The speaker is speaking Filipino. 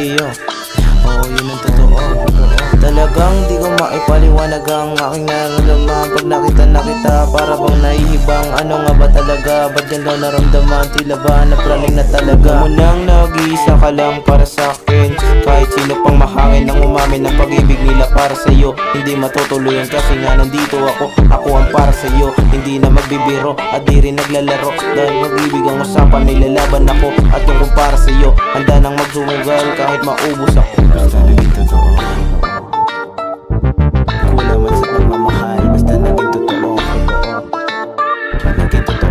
sa'yo. Oo, yun ang totoo. Talagang di ko maipaliwanag ang aking nararamdaman pag nakita na kita. Para bang nahihibang, ano nga ba talaga? Ba't yan daw naramdaman? Tila ba napraling na talaga? Mo nang nag-iisa ka lang para sa'kin. Kahit sino pang mahangin ang umamin ng pag-ibig nila para sa'yo. Hindi matutuloy yan kasi nga nandito ako ang para sa'yo. Hindi na magbibiro at di rin naglalaro. Dahil mag-ibig ang usapan, nilalaban ako. At yung kung para sa'yo, handa nang magsumugal kahit maubos ako. Basta naging totoo. Kulang man sa pagmamahal, basta naging totoo. Naging totoo.